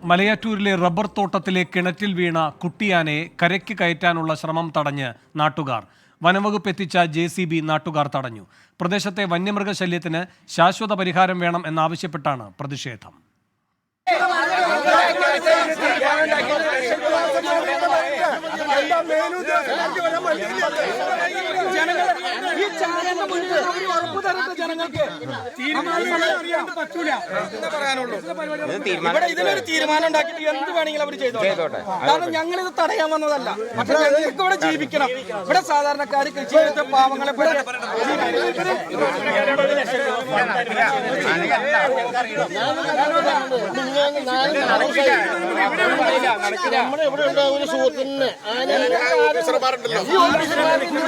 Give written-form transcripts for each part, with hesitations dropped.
മലയാറ്റൂരിലെ rubber തോട്ടത്തിലെ കിണറ്റിൽ വീണ കുട്ടിയാനയെ കരയ്ക്ക് കയറ്റാനുള്ള ശ്രമം തടഞ്ഞ് നാട്ടുകാർ. വനംവകുപ്പ് എത്തിച്ച JCB നാട്ടുകാർ തടഞ്ഞു. പ്രദേശത്തെ വന്യമൃഗശല്യത്തിന് ശാശ്വത പരിഹാരം വേണം എന്നാവശ്യപ്പെട്ടാണ് പ്രതിഷേധം. ഇതിനൊരു തീരുമാനം ഉണ്ടാക്കിയിട്ട് എന്ത് വേണമെങ്കിലും അവർ ചെയ്തോട്ടെ. കാരണം ഞങ്ങൾ ഇത് തടയാൻ വന്നതല്ല, പക്ഷെ ഞങ്ങൾക്ക് ഇവിടെ ജീവിക്കണം. ഇവിടെ സാധാരണക്കാർ കൃഷി ചെയ്ത പാവങ്ങളെ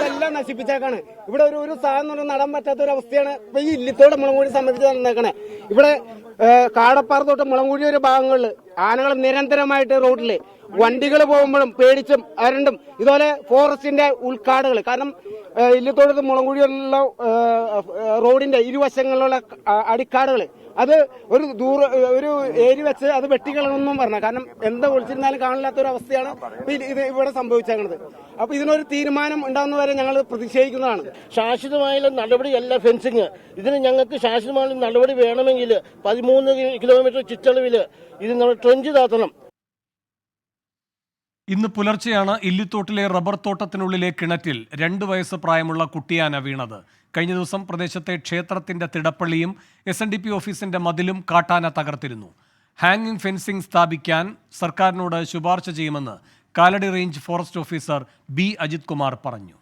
എല്ലാം നശിപ്പിച്ചേക്കാണ്. ഇവിടെ ഒരു സാധനം നടാൻ പറ്റാത്ത ഒരു അവസ്ഥയാണ് ഇപ്പൊ ഈ ഇല്ലിത്തോടെ മുളങ്കൂടി സംബന്ധിച്ച് നടന്നേക്കണേ. ഇവിടെ കാടപ്പാറ തൊട്ട് മുളങ്കൂടി ഒരു ഭാഗങ്ങളിൽ ആനകൾ നിരന്തരമായിട്ട് റോഡില് വണ്ടികൾ പോകുമ്പോഴും പേടിച്ചും അരണ്ടും ഇതുപോലെ ഫോറസ്റ്റിന്റെ ഉൾക്കാടുകൾ. കാരണം ഇല്ലത്തോടത്ത് മുളങ്കുഴിയുള്ള റോഡിന്റെ ഇരുവശങ്ങളിലുള്ള അടിക്കാടുകൾ അത് ഒരു ഏരി വെച്ച് അത് വെട്ടിക്കളണമെന്നും പറഞ്ഞു. കാരണം എന്താ ഒളിച്ചിരുന്നാലും കാണില്ലാത്തൊരു അവസ്ഥയാണ് ഇത് ഇവിടെ സംഭവിച്ചേക്കുന്നത്. അപ്പൊ ഇതിനൊരു തീരുമാനം ഉണ്ടാകുന്നവരെ ഞങ്ങൾ പ്രതിഷേധിക്കുന്നതാണ്. ശാശ്വതമായുള്ള നടപടിയല്ല ഫെൻസിങ്. ഇതിന് ഞങ്ങൾക്ക് ശാശ്വതമായ നടപടി വേണമെങ്കിൽ 13 കിലോമീറ്റർ ചുറ്റളവിൽ ഇത് നമ്മൾ ട്രെഞ്ച് താത്തണം. ഇന്ന് പുലർച്ചെയാണ് ഇല്ലിത്തോട്ടിലെ റബ്ബർ തോട്ടത്തിനുള്ളിലെ കിണറ്റിൽ 2 വയസ്സ് പ്രായമുള്ള കുട്ടിയാന വീണത്. കഴിഞ്ഞ ദിവസം പ്രദേശത്തെ ക്ഷേത്രത്തിന്റെ തിടപ്പള്ളിയും SNDP ഓഫീസിന്റെ മതിലും കാട്ടാന തകർത്തിരുന്നു. ഹാങ്ങിങ് ഫെൻസിംഗ് സ്ഥാപിക്കാൻ സർക്കാരിനോട് ശുപാർശ ചെയ്യുമെന്ന് Kalady range forest officer B Ajith Kumar പറഞ്ഞു.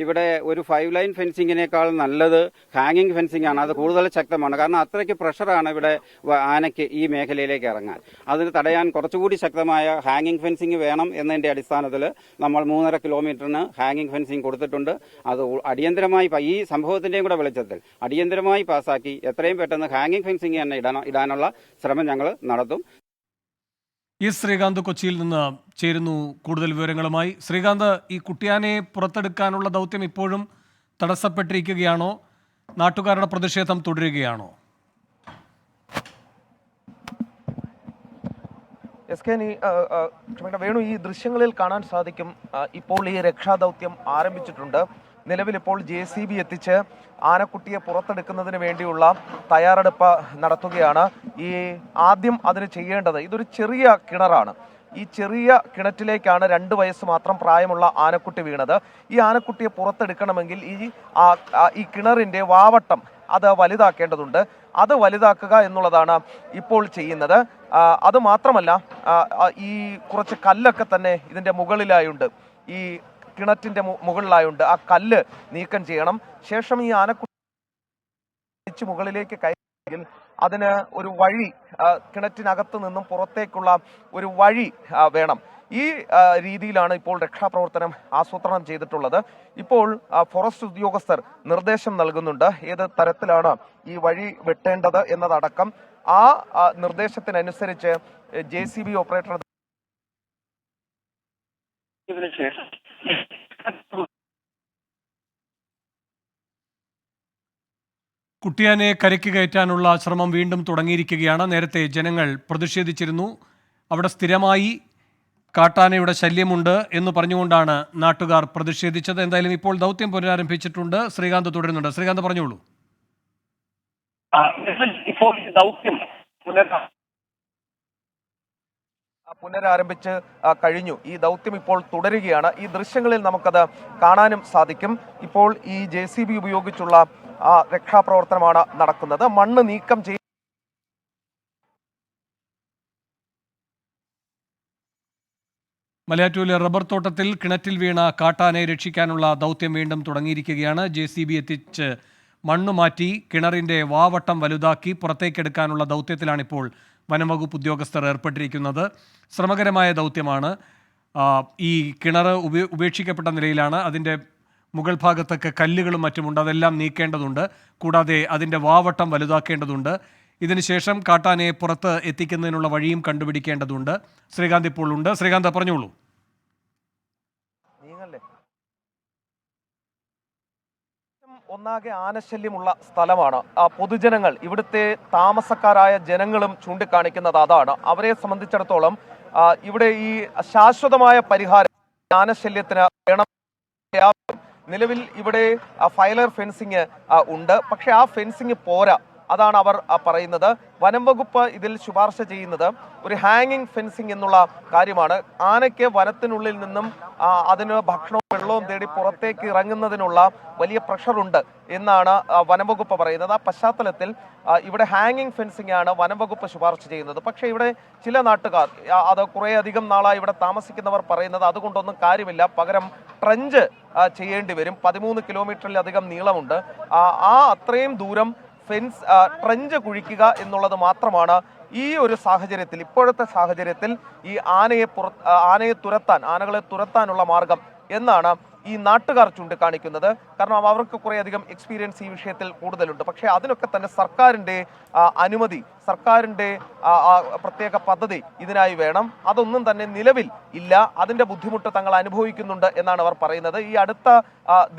ഇവിടെ ഒരു 5 ലൈൻ ഫെൻസിങ്ങിനേക്കാൾ നല്ലത് ഹാങ്ങിങ് ഫെൻസിംഗ് ആണ്. അത് കൂടുതൽ ശക്തമാണ്. കാരണം അത്രയ്ക്ക് പ്രഷറാണ് ഇവിടെ ആനയ്ക്ക് ഈ മേഖലയിലേക്ക് ഇറങ്ങാൻ. അതിന് തടയാൻ കുറച്ചുകൂടി ശക്തമായ ഹാങ്ങിങ് ഫെൻസിംഗ് വേണം എന്നതിന്റെ അടിസ്ഥാനത്തിൽ നമ്മൾ 3.5 കിലോമീറ്ററിന് ഹാങ്ങിങ് ഫെൻസിംഗ് കൊടുത്തിട്ടുണ്ട്. അത് അടിയന്തരമായി ഈ സംഭവത്തിന്റെയും കൂടെ വെളിച്ചത്തിൽ അടിയന്തരമായി പാസാക്കി എത്രയും പെട്ടെന്ന് ഹാങ്ങിങ് ഫെൻസിംഗ് തന്നെ ഇടാനുള്ള ശ്രമം ഞങ്ങൾ നടത്തും. ശ്രീകാന്ത് കൊച്ചിയിൽ നിന്ന് ചേരുന്നു കൂടുതൽ വിവരങ്ങളുമായി. ശ്രീകാന്ത്, ഈ കുട്ടിയാനയെ പുറത്തെടുക്കാനുള്ള ദൗത്യം ഇപ്പോഴും തടസ്സപ്പെട്ടിരിക്കുകയാണോ? നാട്ടുകാരുടെ പ്രതിഷേധം തുടരുകയാണോ? വേണു, ഈ ദൃശ്യങ്ങളിൽ കാണാൻ സാധിക്കും ഇപ്പോൾ ഈ രക്ഷാദൗത്യം ആരംഭിച്ചിട്ടുണ്ട്. നിലവിൽ ഇപ്പോൾ JCB എത്തിച്ച് ആനക്കുട്ടിയെ പുറത്തെടുക്കുന്നതിന് വേണ്ടിയുള്ള തയ്യാറെടുപ്പ് നടത്തുകയാണ്. ഈ ആദ്യം അതിന് ചെയ്യേണ്ടത്, ഇതൊരു ചെറിയ കിണറാണ്. ഈ ചെറിയ കിണറ്റിലേക്കാണ് 2 വയസ്സ് മാത്രം പ്രായമുള്ള ആനക്കുട്ടി വീണത്. ഈ ആനക്കുട്ടിയെ പുറത്തെടുക്കണമെങ്കിൽ ഈ കിണറിന്റെ വാവട്ടം അത് വലുതാക്കേണ്ടതുണ്ട്. അത് വലുതാക്കുക എന്നുള്ളതാണ് ഇപ്പോൾ ചെയ്യുന്നത്. അത് മാത്രമല്ല, ഈ കുറച്ച് കല്ലൊക്കെ തന്നെ ഇതിന്റെ മുകളിലായുണ്ട്, ഈ കിണറ്റിന്റെ മുകളിലായുണ്ട്. ആ കല്ല് നീക്കം ചെയ്യണം. ശേഷം ഈ ആനക്കുട്ടി മുകളിലേക്ക് കയറിയെങ്കിൽ അതിന് ഒരു വഴി, കിണറ്റിനകത്ത് നിന്നും പുറത്തേക്കുള്ള ഒരു വഴി വേണം. ഈ രീതിയിലാണ് ഇപ്പോൾ രക്ഷാപ്രവർത്തനം ആസൂത്രണം ചെയ്തിട്ടുള്ളത്. ഇപ്പോൾ ഫോറസ്റ്റ് ഉദ്യോഗസ്ഥർ നിർദ്ദേശം നൽകുന്നുണ്ട് ഏത് തരത്തിലാണ് ഈ വഴി വെട്ടേണ്ടത് എന്നതടക്കം. ആ നിർദ്ദേശത്തിനനുസരിച്ച് JCB ഓപ്പറേറ്റർ കുട്ടിയാനയെ കരയ്ക്ക് കയറ്റാനുള്ള ശ്രമം വീണ്ടും തുടങ്ങിയിരിക്കുകയാണ്. നേരത്തെ ജനങ്ങൾ പ്രതിഷേധിച്ചിരുന്നു. അവിടെ സ്ഥിരമായി കാട്ടാനയുടെ ശല്യമുണ്ട് എന്ന് പറഞ്ഞുകൊണ്ടാണ് നാട്ടുകാർ പ്രതിഷേധിച്ചത്. എന്തായാലും ഇപ്പോൾ ദൗത്യം പുനരാരംഭിച്ചിട്ടുണ്ട്. ശ്രീകാന്ത് തുടരുന്നുണ്ട്. ശ്രീകാന്ത് പറഞ്ഞോളൂ. ഇപ്പോൾ ദൗത്യം പുനരാരംഭിച്ച് കഴിഞ്ഞു. ഈ ദൗത്യം ഇപ്പോൾ തുടരുകയാണ്. ഈ ദൃശ്യങ്ങളിൽ നമുക്കത് കാണാനും സാധിക്കും. ഇപ്പോൾ ഈ JCB ഉപയോഗിച്ചുള്ള രക്ഷാപ്രവർത്തനമാണ് നടക്കുന്നത്. മണ്ണ് നീക്കം ചെയ്യും. മലയാറ്റൂരിലെ റബ്ബർ തോട്ടത്തിൽ കിണറ്റിൽ വീണ കാട്ടാനയെ രക്ഷിക്കാനുള്ള ദൗത്യം വീണ്ടും തുടങ്ങിയിരിക്കുകയാണ്. JCB എത്തിച്ച് മണ്ണ് മാറ്റി കിണറിന്റെ വാവട്ടം വലുതാക്കി പുറത്തേക്കെടുക്കാനുള്ള ദൗത്യത്തിലാണിപ്പോൾ വനംവകുപ്പ് ഉദ്യോഗസ്ഥർ ഏർപ്പെട്ടിരിക്കുന്നത്. ശ്രമകരമായ ദൗത്യമാണ്. ഈ കിണർ ഉപേക്ഷിക്കപ്പെട്ട നിലയിലാണ്. അതിൻ്റെ മുകൾ ഭാഗത്തൊക്കെ കല്ലുകളും മറ്റുമുണ്ട്. അതെല്ലാം നീക്കേണ്ടതുണ്ട്. കൂടാതെ അതിൻ്റെ വാവട്ടം വലുതാക്കേണ്ടതുണ്ട്. ഇതിനുശേഷം കാട്ടാനയെ പുറത്ത് എത്തിക്കുന്നതിനുള്ള വഴിയും കണ്ടുപിടിക്കേണ്ടതുണ്ട്. ശ്രീകാന്ത് ഇപ്പോൾ ഉണ്ട്. ശ്രീകാന്ത് പറഞ്ഞോളൂ. ഒന്നാകെ ആനശല്യമുള്ള സ്ഥലമാണ്. പൊതുജനങ്ങൾ, ഇവിടുത്തെ താമസക്കാരായ ജനങ്ങളും ചൂണ്ടിക്കാണിക്കുന്നത് അതാണ്. അവരെ സംബന്ധിച്ചിടത്തോളം ഇവിടെ ഈ ശാശ്വതമായ പരിഹാരം ആനശല്യത്തിന് വേണം. നിലവിൽ ഇവിടെ ഫൈലർ ഫെൻസിങ് ഉണ്ട്, പക്ഷെ ആ ഫെൻസിങ് പോരാ. അതാണ് അവർ പറയുന്നത്. വനം വകുപ്പ് ഇതിൽ ശുപാർശ ചെയ്യുന്നത് ഒരു ഹാങ്ങിങ് ഫെൻസിങ് എന്നുള്ള കാര്യമാണ്. ആനയ്ക്ക് വനത്തിനുള്ളിൽ നിന്നും അതിന് ഭക്ഷണവും വെള്ളവും തേടി പുറത്തേക്ക് ഇറങ്ങുന്നതിനുള്ള വലിയ പ്രഷറുണ്ട് എന്നാണ് വനം വകുപ്പ് പറയുന്നത്. ആ പശ്ചാത്തലത്തിൽ ഇവിടെ ഹാങ്ങിങ് ഫെൻസിംഗ് ആണ് വനം വകുപ്പ് ശുപാർശ ചെയ്യുന്നത്. പക്ഷേ ഇവിടെ ചില നാട്ടുകാർ, അത് കുറേ അധികം നാളായി ഇവിടെ താമസിക്കുന്നവർ പറയുന്നത് അതുകൊണ്ടൊന്നും കാര്യമില്ല, പകരം ട്രഞ്ച് ചെയ്യേണ്ടി വരും. 13 കിലോമീറ്ററിലധികം നീളമുണ്ട്. അത്രയും ദൂരം ഫെൻസ് ട്രഞ്ച് കുഴിക്കുക എന്നുള്ളത് മാത്രമാണ് ഈ ഒരു സാഹചര്യത്തിൽ, ഇപ്പോഴത്തെ സാഹചര്യത്തിൽ ഈ ആനകളെ തുരത്താനുള്ള മാർഗം എന്നാണ് ഈ നാട്ടുകാർ ചൂണ്ടിക്കാണിക്കുന്നത്. കാരണം അവർക്ക് കുറേയധികം എക്സ്പീരിയൻസ് ഈ വിഷയത്തിൽ കൂടുതലുണ്ട്. പക്ഷേ അതിനൊക്കെ തന്നെ സർക്കാരിൻ്റെ അനുമതി, സർക്കാരിൻ്റെ പ്രത്യേക പദ്ധതി ഇതിനായി വേണം. അതൊന്നും തന്നെ നിലവിൽ ഇല്ല. അതിൻ്റെ ബുദ്ധിമുട്ട് തങ്ങൾ അനുഭവിക്കുന്നുണ്ട് എന്നാണ് അവർ പറയുന്നത്. ഈ അടുത്ത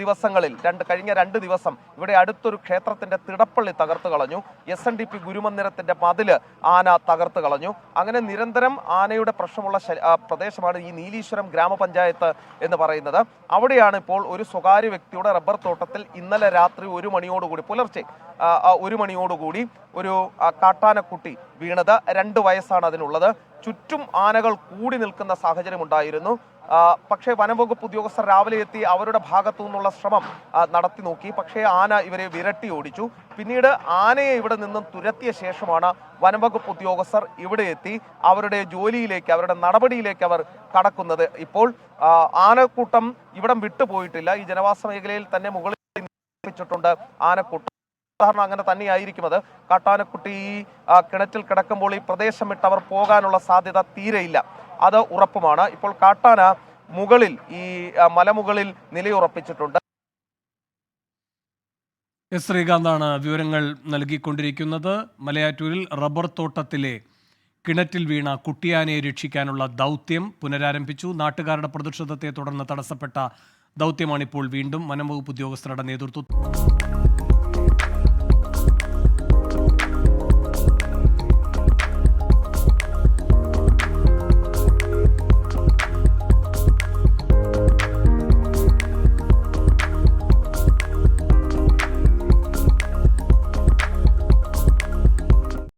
ദിവസങ്ങളിൽ കഴിഞ്ഞ 2 ദിവസം ഇവിടെ അടുത്തൊരു ക്ഷേത്രത്തിന്റെ തിടപ്പള്ളി തകർത്തു കളഞ്ഞു. SNDP ഗുരുമന്ദിരത്തിന്റെ മതില് ആന തകർത്തു കളഞ്ഞു. അങ്ങനെ നിരന്തരം ആനയുടെ പ്രശ്നമുള്ള പ്രദേശമാണ് ഈ നീലീശ്വരം ഗ്രാമപഞ്ചായത്ത് എന്ന് പറയുന്നത്. അവിടെയാണ് ഇപ്പോൾ ഒരു സ്വകാര്യ വ്യക്തിയുടെ റബ്ബർ തോട്ടത്തിൽ ഇന്നലെ രാത്രി 1 മണിയോടുകൂടി, പുലർച്ചെ 1 മണിയോടുകൂടി ഒരു കാട്ടാനക്കുട്ടി വീണത്. 2 വയസ്സാണ് അതിനുള്ളത്. ചുറ്റും ആനകൾ കൂടി നിൽക്കുന്ന സാഹചര്യം ഉണ്ടായിരുന്നു. പക്ഷേ വനംവകുപ്പ് ഉദ്യോഗസ്ഥർ രാവിലെ എത്തി അവരുടെ ഭാഗത്തു നിന്നുള്ള ശ്രമം നടത്തി നോക്കി. പക്ഷേ ആന ഇവരെ വിരട്ടി ഓടിച്ചു. പിന്നീട് ആനയെ ഇവിടെ നിന്നും തുരത്തിയ ശേഷമാണ് വനംവകുപ്പ് ഉദ്യോഗസ്ഥർ ഇവിടെ എത്തി അവരുടെ ജോലിയിലേക്ക്, അവരുടെ നടപടിയിലേക്ക് അവർ കടക്കുന്നത്. ഇപ്പോൾ ആനക്കൂട്ടം ഇവിടം വിട്ടുപോയിട്ടില്ല. ഈ ജനവാസ മേഖലയിൽ തന്നെ മുകളിൽ ിട്ടുണ്ട് ആനക്കൂട്ടം. സാധാരണ അങ്ങനെ തന്നെയായിരിക്കും അത്. കാട്ടാനക്കുട്ടി ഈ കിണറ്റിൽ കിടക്കുമ്പോൾ ഈ പ്രദേശം വിട്ട് അവർ പോകാനുള്ള സാധ്യത തീരെയില്ല, അത് ഉറപ്പുമാണ്. ഇപ്പോൾ കാട്ടാന മുകളിൽ, ഈ മലമുകളിൽ നിലയുറപ്പിച്ചിട്ടുണ്ട്. എസ് ശ്രീകാന്താണ് വിവരങ്ങൾ നൽകിക്കൊണ്ടിരിക്കുന്നത്. മലയാറ്റൂരിൽ റബ്ബർ തോട്ടത്തിലെ കിണറ്റിൽ വീണ കുട്ടിയാനയെ രക്ഷിക്കാനുള്ള ദൗത്യം പുനരാരംഭിച്ചു. നാട്ടുകാരുടെ പ്രതിഷേധത്തെ തുടർന്ന് തടസ്സപ്പെട്ട ദൗത്യമാണിപ്പോൾ വീണ്ടും വനംവകുപ്പ് ഉദ്യോഗസ്ഥരുടെ നേതൃത്വത്തിൽ